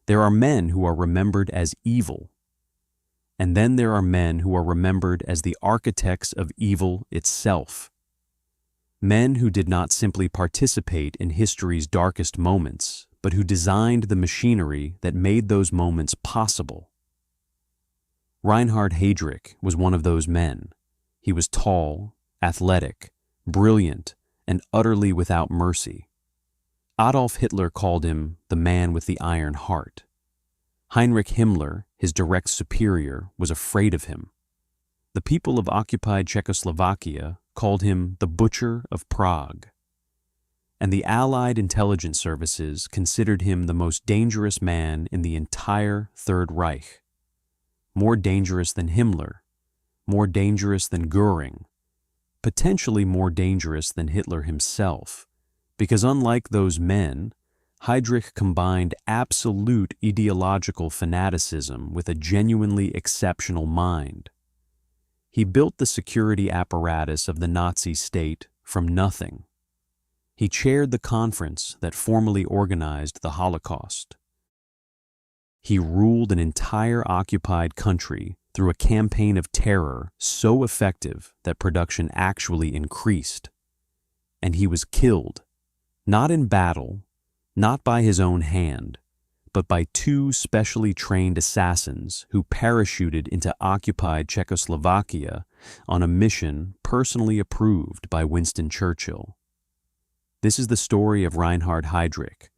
There are men who are remembered as evil, and then there are men who are remembered as the architects of evil itself. Men who did not simply participate in history's darkest moments, but who designed the machinery that made those moments possible. Reinhard Heydrich was one of those men. He was tall, athletic, brilliant, and utterly without mercy. Adolf Hitler called him the man with the iron heart. Heinrich Himmler, his direct superior, was afraid of him. The people of occupied Czechoslovakia called him the Butcher of Prague. And the Allied intelligence services considered him the most dangerous man in the entire Third Reich. More dangerous than Himmler, more dangerous than Göring, potentially more dangerous than Hitler himself, because unlike those men, Heydrich combined absolute ideological fanaticism with a genuinely exceptional mind. He built the security apparatus of the Nazi state from nothing. He chaired the conference that formally organized the Holocaust. He ruled an entire occupied country through a campaign of terror so effective that production actually increased. And he was killed, not in battle, not by his own hand, but by two specially trained assassins who parachuted into occupied Czechoslovakia on a mission personally approved by Winston Churchill. This is the story of Reinhard Heydrich,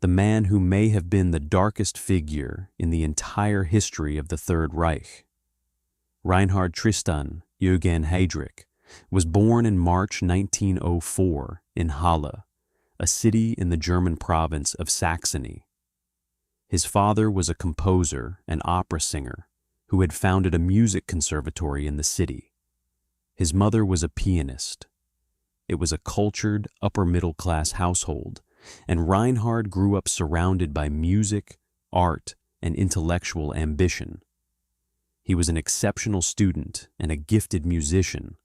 the man who may have been the darkest figure in the entire history of the Third Reich. Reinhard Tristan Eugen Heydrich was born in March 1904 in Halle, a city in the German province of Saxony. His father was a composer and opera singer who had founded a music conservatory in the city. His mother was a pianist. It was a cultured, upper-middle-class household, and Reinhard grew up surrounded by music, art, and intellectual ambition. He was an exceptional student and a gifted musician,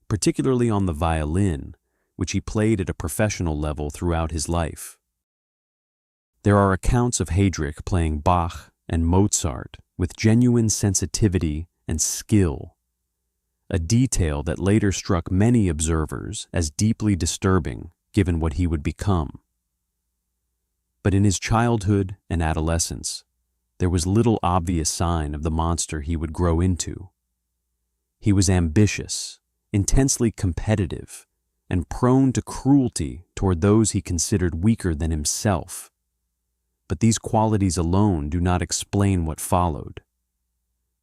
particularly on the violin, which he played at a professional level throughout his life. There are accounts of Heydrich playing Bach and Mozart with genuine sensitivity and skill, a detail that later struck many observers as deeply disturbing given what he would become. But in his childhood and adolescence, there was little obvious sign of the monster he would grow into. He was ambitious, intensely competitive, and prone to cruelty toward those he considered weaker than himself. But these qualities alone do not explain what followed.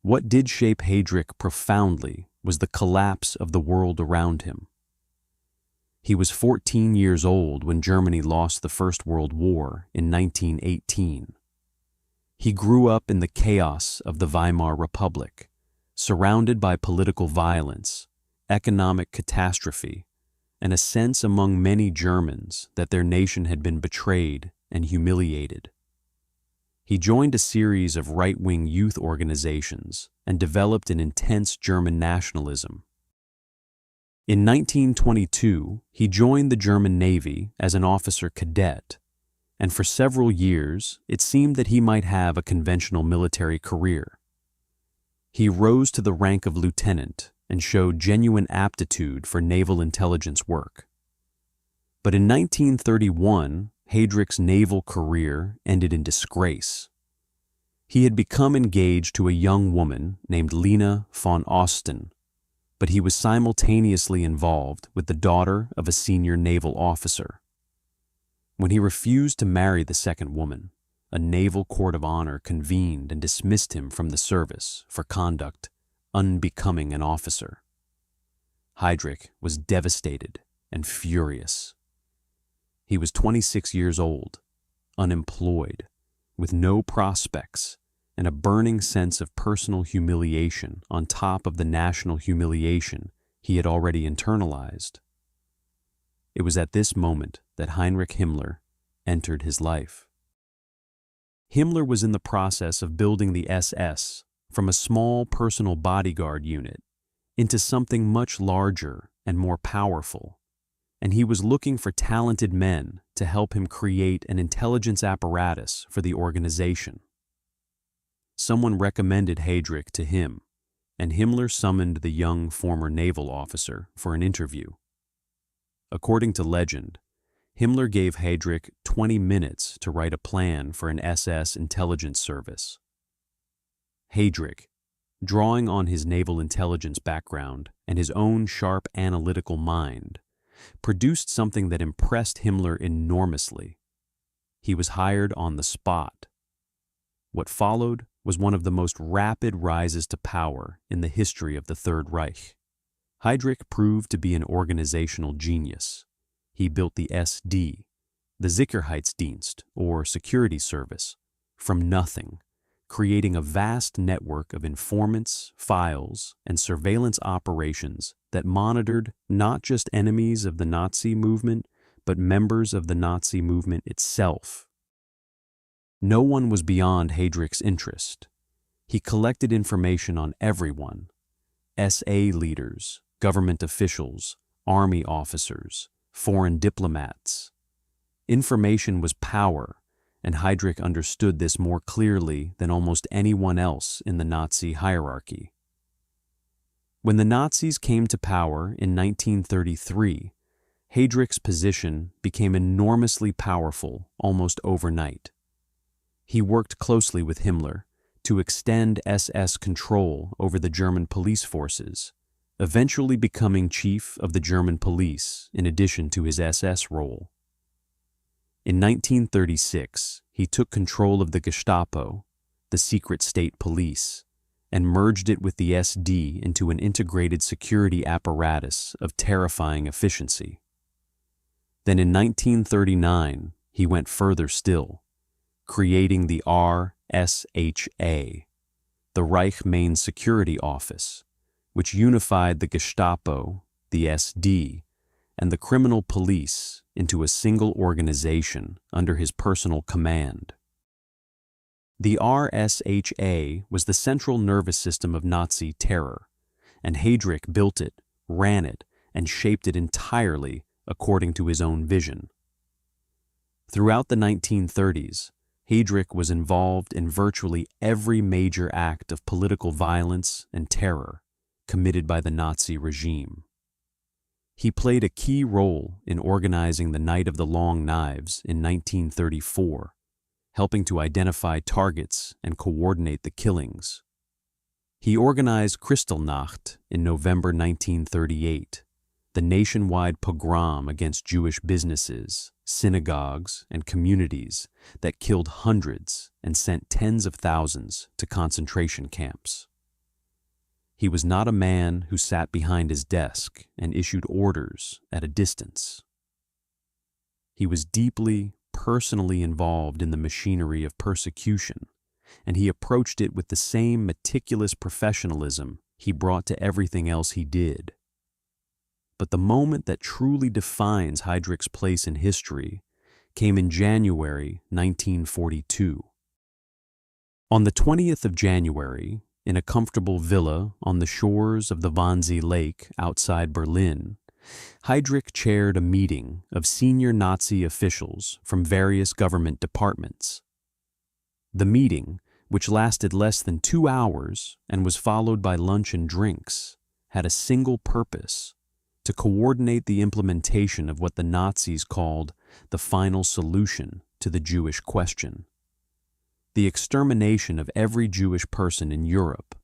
What did shape Heydrich profoundly was the collapse of the world around him. He was 14 years old when Germany lost the First World War in 1918. He grew up in the chaos of the Weimar Republic, surrounded by political violence, economic catastrophe, and a sense among many Germans that their nation had been betrayed and humiliated. He joined a series of right-wing youth organizations and developed an intense German nationalism. In 1922, he joined the German Navy as an officer cadet, and for several years it seemed that he might have a conventional military career. He rose to the rank of lieutenant and showed genuine aptitude for naval intelligence work. But in 1931, Heydrich's naval career ended in disgrace. He had become engaged to a young woman named Lena von Osten, but he was simultaneously involved with the daughter of a senior naval officer. When he refused to marry the second woman, a naval court of honor convened and dismissed him from the service for conduct unbecoming an officer. Heydrich was devastated and furious. He was 26 years old, unemployed, with no prospects, and a burning sense of personal humiliation on top of the national humiliation he had already internalized. It was at this moment that Heinrich Himmler entered his life. Himmler was in the process of building the SS from a small personal bodyguard unit into something much larger and more powerful, and he was looking for talented men to help him create an intelligence apparatus for the organization. Someone recommended Heydrich to him, and Himmler summoned the young former naval officer for an interview. According to legend, Himmler gave Heydrich 20 minutes to write a plan for an SS intelligence service. Heydrich, drawing on his naval intelligence background and his own sharp analytical mind, produced something that impressed Himmler enormously. He was hired on the spot. What followed was one of the most rapid rises to power in the history of the Third Reich. Heydrich proved to be an organizational genius. He built the SD, the Sicherheitsdienst, or security service, from nothing, creating a vast network of informants, files, and surveillance operations that monitored not just enemies of the Nazi movement, but members of the Nazi movement itself. No one was beyond Heydrich's interest. He collected information on everyone: SA leaders, government officials, army officers, foreign diplomats. Information was power, and Heydrich understood this more clearly than almost anyone else in the Nazi hierarchy. When the Nazis came to power in 1933, Heydrich's position became enormously powerful almost overnight. He worked closely with Himmler to extend SS control over the German police forces, eventually becoming chief of the German police in addition to his SS role. In 1936, he took control of the Gestapo, the secret state police, and merged it with the SD into an integrated security apparatus of terrifying efficiency. Then in 1939, he went further still, creating the RSHA, the Reich Main Security Office, which unified the Gestapo, the SD, and the criminal police into a single organization under his personal command. The RSHA was the central nervous system of Nazi terror, and Heydrich built it, ran it, and shaped it entirely according to his own vision. Throughout the 1930s, Heydrich was involved in virtually every major act of political violence and terror committed by the Nazi regime. He played a key role in organizing the Night of the Long Knives in 1934, helping to identify targets and coordinate the killings. He organized Kristallnacht in November 1938, the nationwide pogrom against Jewish businesses, synagogues, and communities that killed hundreds and sent tens of thousands to concentration camps. He was not a man who sat behind his desk and issued orders at a distance. He was deeply, personally involved in the machinery of persecution, and he approached it with the same meticulous professionalism he brought to everything else he did. But the moment that truly defines Heydrich's place in history came in January 1942. On the 20th of January, in a comfortable villa on the shores of the Wannsee Lake outside Berlin, Heydrich chaired a meeting of senior Nazi officials from various government departments. The meeting, which lasted less than 2 hours and was followed by lunch and drinks, had a single purpose: to coordinate the implementation of what the Nazis called the final solution to the Jewish question: the extermination of every Jewish person in Europe.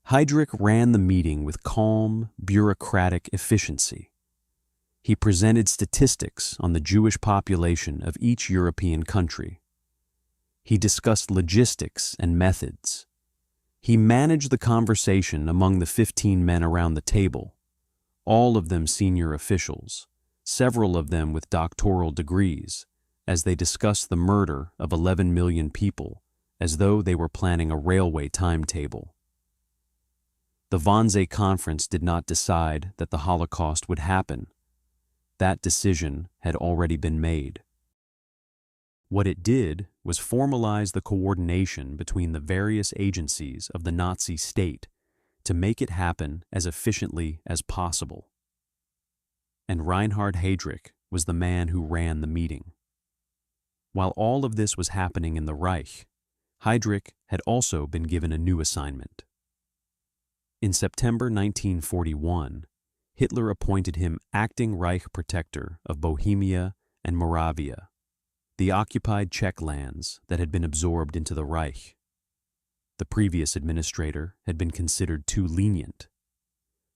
Heydrich ran the meeting with calm, bureaucratic efficiency. He presented statistics on the Jewish population of each European country. He discussed logistics and methods. He managed the conversation among the 15 men around the table, all of them senior officials, several of them with doctoral degrees, as they discussed the murder of 11 million people as though they were planning a railway timetable. The Wannsee Conference did not decide that the Holocaust would happen. That decision had already been made. What it did was formalize the coordination between the various agencies of the Nazi state to make it happen as efficiently as possible. And Reinhard Heydrich was the man who ran the meeting. While all of this was happening in the Reich, Heydrich had also been given a new assignment. In September 1941, Hitler appointed him acting Reich protector of Bohemia and Moravia, the occupied Czech lands that had been absorbed into the Reich. The previous administrator had been considered too lenient.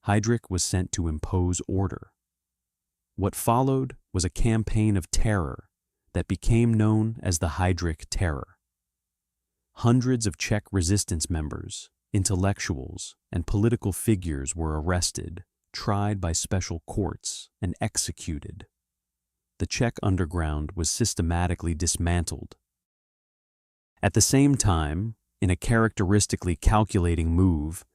Heydrich was sent to impose order. What followed was a campaign of terror that became known as the Heydrich Terror. Hundreds of Czech resistance members, intellectuals, and political figures were arrested, tried by special courts, and executed. The Czech underground was systematically dismantled. At the same time, in a characteristically calculating move,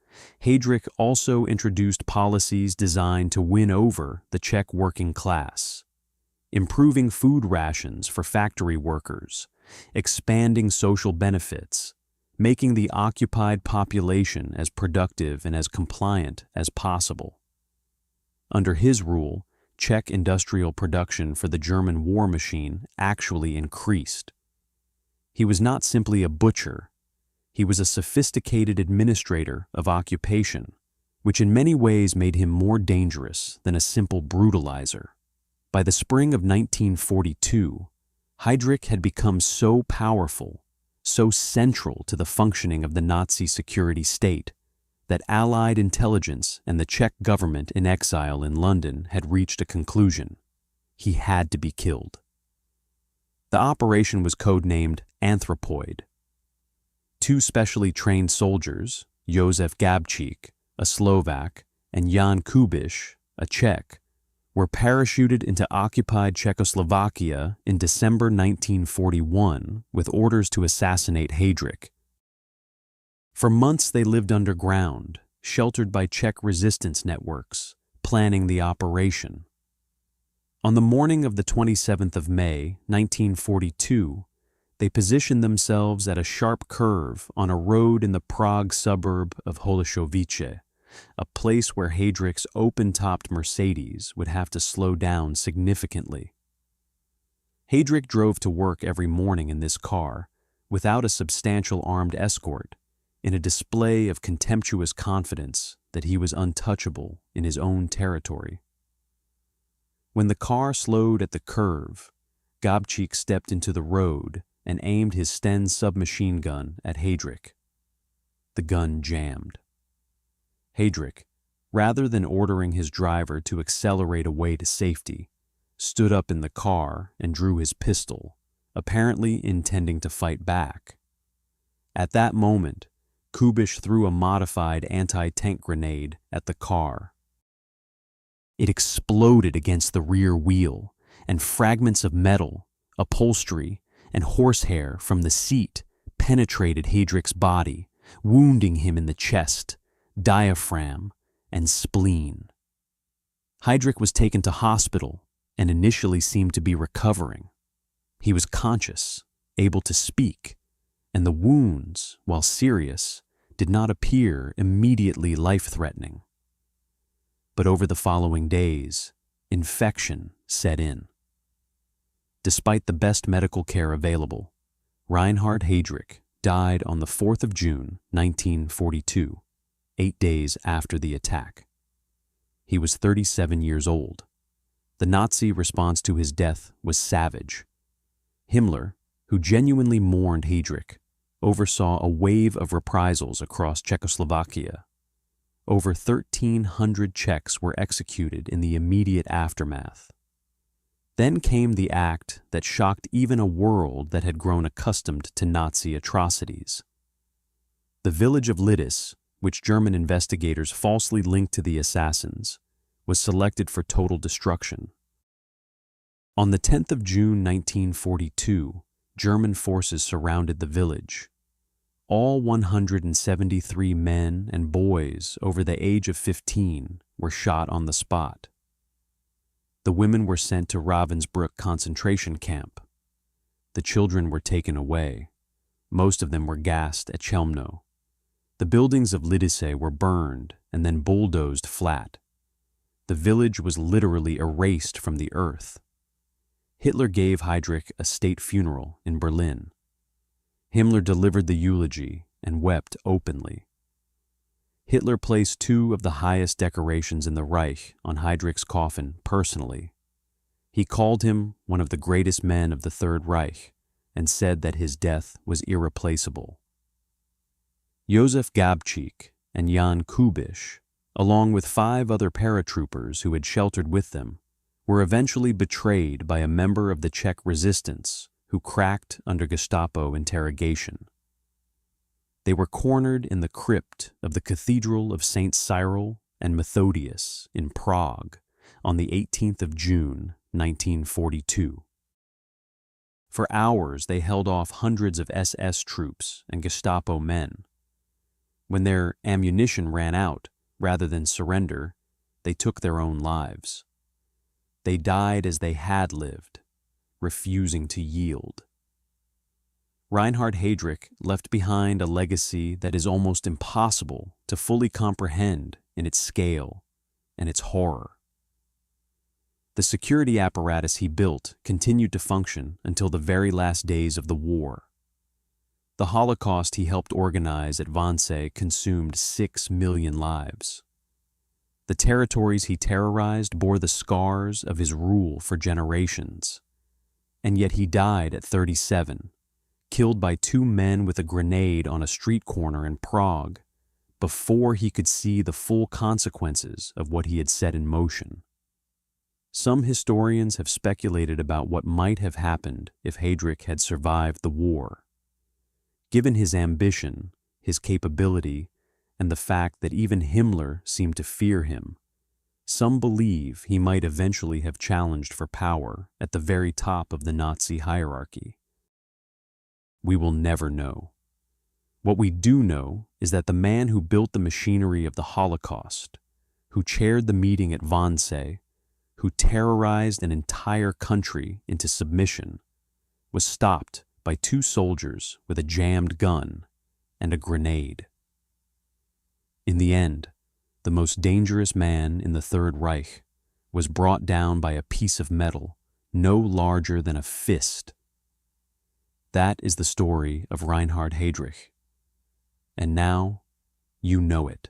Heydrich also introduced policies designed to win over the Czech working class, improving food rations for factory workers, expanding social benefits, making the occupied population as productive and as compliant as possible. Under his rule, Czech industrial production for the German war machine actually increased. He was not simply a butcher. He was a sophisticated administrator of occupation, which in many ways made him more dangerous than a simple brutalizer. By the spring of 1942, Heydrich had become so powerful, so central to the functioning of the Nazi security state, that Allied intelligence and the Czech government in exile in London had reached a conclusion. He had to be killed. The operation was codenamed Anthropoid. Two specially trained soldiers, Josef Gabčík, a Slovak, and Jan Kubiš, a Czech, were parachuted into occupied Czechoslovakia in December 1941 with orders to assassinate Heydrich. For months they lived underground, sheltered by Czech resistance networks, planning the operation. On the morning of the 27th of May, 1942, they positioned themselves at a sharp curve on a road in the Prague suburb of Holešovice, a place where Heydrich's open-topped Mercedes would have to slow down significantly. Heydrich drove to work every morning in this car, without a substantial armed escort, in a display of contemptuous confidence that he was untouchable in his own territory. When the car slowed at the curve, Gabčík stepped into the road and aimed his Sten submachine gun at Heydrich. The gun jammed. Heydrich, rather than ordering his driver to accelerate away to safety, stood up in the car and drew his pistol, apparently intending to fight back. At that moment, Kubiš threw a modified anti-tank grenade at the car. It exploded against the rear wheel, and fragments of metal, upholstery, and horsehair from the seat penetrated Heydrich's body, wounding him in the chest, diaphragm, and spleen. Heydrich was taken to hospital and initially seemed to be recovering. He was conscious, able to speak, and the wounds, while serious, did not appear immediately life-threatening. But over the following days, infection set in. Despite the best medical care available, Reinhard Heydrich died on the 4th of June, 1942, 8 days after the attack. He was 37 years old. The Nazi response to his death was savage. Himmler, who genuinely mourned Heydrich, oversaw a wave of reprisals across Czechoslovakia. Over 1,300 Czechs were executed in the immediate aftermath. Then came the act that shocked even a world that had grown accustomed to Nazi atrocities. The village of Lidice, which German investigators falsely linked to the assassins, was selected for total destruction. On the 10th of June 1942, German forces surrounded the village. All 173 men and boys over the age of 15 were shot on the spot. The women were sent to Ravensbrück concentration camp. The children were taken away. Most of them were gassed at Chelmno. The buildings of Lidice were burned and then bulldozed flat. The village was literally erased from the earth. Hitler gave Heydrich a state funeral in Berlin. Himmler delivered the eulogy and wept openly. Hitler placed 2 of the highest decorations in the Reich on Heydrich's coffin personally. He called him one of the greatest men of the Third Reich and said that his death was irreplaceable. Josef Gabčík and Jan Kubiš, along with 5 other paratroopers who had sheltered with them, were eventually betrayed by a member of the Czech resistance who cracked under Gestapo interrogation. They were cornered in the crypt of the Cathedral of St. Cyril and Methodius in Prague on the 18th of June, 1942. For hours they held off hundreds of SS troops and Gestapo men. When their ammunition ran out, rather than surrender, they took their own lives. They died as they had lived, refusing to yield. Reinhard Heydrich left behind a legacy that is almost impossible to fully comprehend in its scale and its horror. The security apparatus he built continued to function until the very last days of the war. The Holocaust he helped organize at Wannsee consumed 6 million lives. The territories he terrorized bore the scars of his rule for generations. And yet he died at 37, killed by 2 men with a grenade on a street corner in Prague, before he could see the full consequences of what he had set in motion. Some historians have speculated about what might have happened if Heydrich had survived the war. Given his ambition, his capability, and the fact that even Himmler seemed to fear him, some believe he might eventually have challenged for power at the very top of the Nazi hierarchy. We will never know. What we do know is that the man who built the machinery of the Holocaust, who chaired the meeting at Wannsee, who terrorized an entire country into submission, was stopped by 2 soldiers with a jammed gun and a grenade. In the end, the most dangerous man in the Third Reich was brought down by a piece of metal no larger than a fist. That is the story of Reinhard Heydrich. And now you know it.